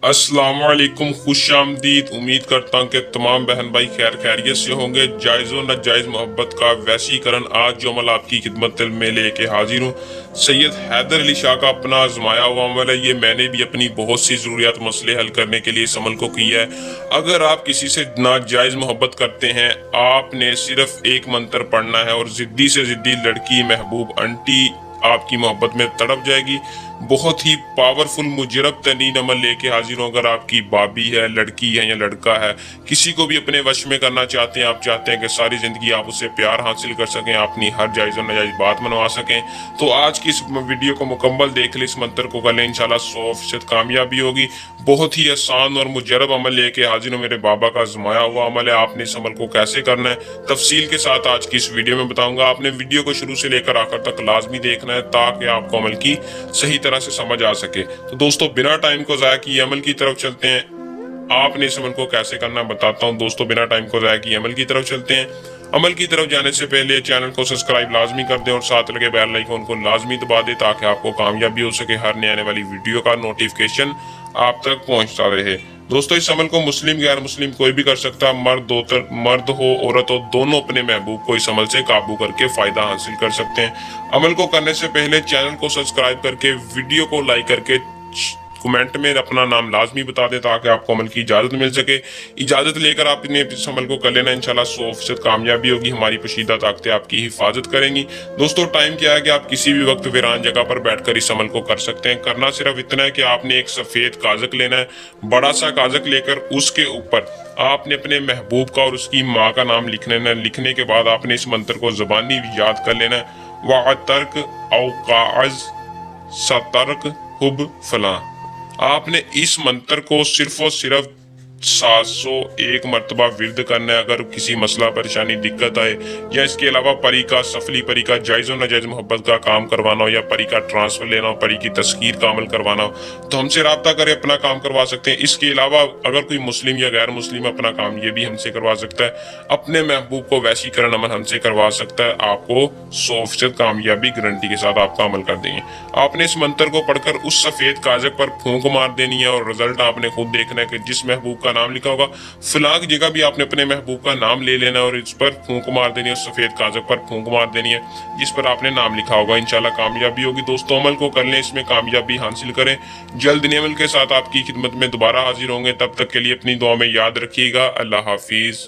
अस्सलाम वालेकुम, खुश आमदीद। उम्मीद करता हूँ कि तमाम बहन भाई खैर खैरियत से होंगे। जायज़ व नाजायज़ मोहब्बत का वैसीकरण आज जो अमल आपकी खिदमत में लेके हाजिर हूँ। सैयद हैदर अली शाह का अपना आजमाया हुआ अमल है। ये मैंने भी अपनी बहुत सी ज़रूरियात मसले हल करने के लिए इस अमल को किया है। अगर आप किसी से नाजायज़ मोहब्बत करते हैं, आपने सिर्फ एक मंत्र पढ़ना है और ज़िद्दी से ज़िद्दी लड़की, महबूब आंटी आपकी मोहब्बत में तड़प जाएगी। बहुत ही पावरफुल मुजरब तरीन अमल लेके हाजिर हूँ। अगर आपकी भाभी है, लड़की है या लड़का है, किसी को भी अपने वश में करना चाहते हैं, आप चाहते हैं कि सारी जिंदगी आप उससे प्यार हासिल कर सकें, अपनी हर जायज़ और नाजायज़ बात मनवा सकें, तो आज की इस वीडियो को मुकम्मल देख ले, इस मंत्र को कर लें, इंशाल्लाह 100% कामयाबी होगी। बहुत ही आसान और मुजरब अमल लेके हाजिर हूँ। मेरे बाबा का आजमाया हुआ अमल है। आपने इस अमल को कैसे करना है तफसील के साथ आज की इस वीडियो में बताऊंगा। आपने वीडियो को शुरू से लेकर आखिर तक लाजमी देखना है ताकि आपको अमल की सही तरह से समझ आ सके। तो दोस्तों, बिना टाइम को ज़ाया किए अमल की तरफ चलते हैं। आपने इस अमल को कैसे करना बताता हूँ दोस्तों। बिना टाइम को ज़ाया किए अमल की तरफ चलते हैं। अमल की तरफ जाने से पहले चैनल को सब्सक्राइब लाजमी कर दें और साथ लगे बेल आइकन को लाजमी दबा दें ताकि आपको कामयाबी हो सके, हर नए आने वाली वीडियो का नोटिफिकेशन आप तक पहुंचता रहे। दोस्तों, इस अमल को मुस्लिम गैर मुस्लिम कोई भी कर सकता है। मर्द हो औरत हो, दोनों अपने महबूब को इस अमल से काबू करके फायदा हासिल कर सकते हैं। अमल को करने से पहले चैनल को सब्सक्राइब करके वीडियो को लाइक करके कमेंट में अपना नाम लाजमी बता दें ताकि आपको अमल की इजाजत मिल सके। इजाजत लेकर आपने इस अमल को कर लेना, इंशाल्लाह 100% कामयाबी होगी। हमारी पोशीदा ताकतें आपकी हिफाजत करेंगी। दोस्तों, टाइम क्या है कि आप किसी भी वक्त वीरान जगह पर बैठकर इस अमल को कर सकते हैं। करना सिर्फ इतना है कि आपने एक सफेद कागज लेना है। बड़ा सा कागज लेकर उसके ऊपर आपने अपने महबूब का और उसकी माँ का नाम लिखना है। लिखने के बाद आपने इस मंत्र को ज़बानी याद कर लेना है। वातर्क औकाज सतर्क हुब फला। आपने इस मंत्र को सिर्फ और सिर्फ 701 मरतबा विर्द करना है। अगर किसी मसला परेशानी दिक्कत आए या इसके अलावा परी का, सफली परी का, जायज़ और नाजायज़ मोहब्बत का काम करवाना हो या परी का ट्रांसफर लेना हो, परी की तस्कीर का अमल करवाना हो, तो हमसे रब्ता करें, अपना काम करवा सकते हैं। इसके अलावा अगर कोई मुस्लिम या गैर मुस्लिम अपना काम ये भी हमसे करवा सकता है। अपने महबूब को वैसीकरण अमल हमसे करवा सकता है। आपको 100% कामयाबी गारंटी के साथ आपका अमल कर देंगे। आपने इस मंत्र को पढ़कर उस सफेद कागज पर फूंक मार देनी है और रिजल्ट आपने खुद देखना है कि जिस महबूब का नाम लिखा होगा फिलहाल की जगह भी आपने अपने महबूब का नाम ले लेना और इस पर फूंक मार देनी है, सफेद कागज पर फूंक मार देनी है जिस पर आपने नाम लिखा होगा। इंशाल्लाह कामयाबी होगी। दोस्तों, अमल को कर लें, इसमें कामयाबी हासिल करें। जल्द नए अमल के साथ आपकी खिदमत में दोबारा हाजिर होंगे। तब तक के लिए अपनी दुआ में याद रखिएगा। अल्लाह हाफिज।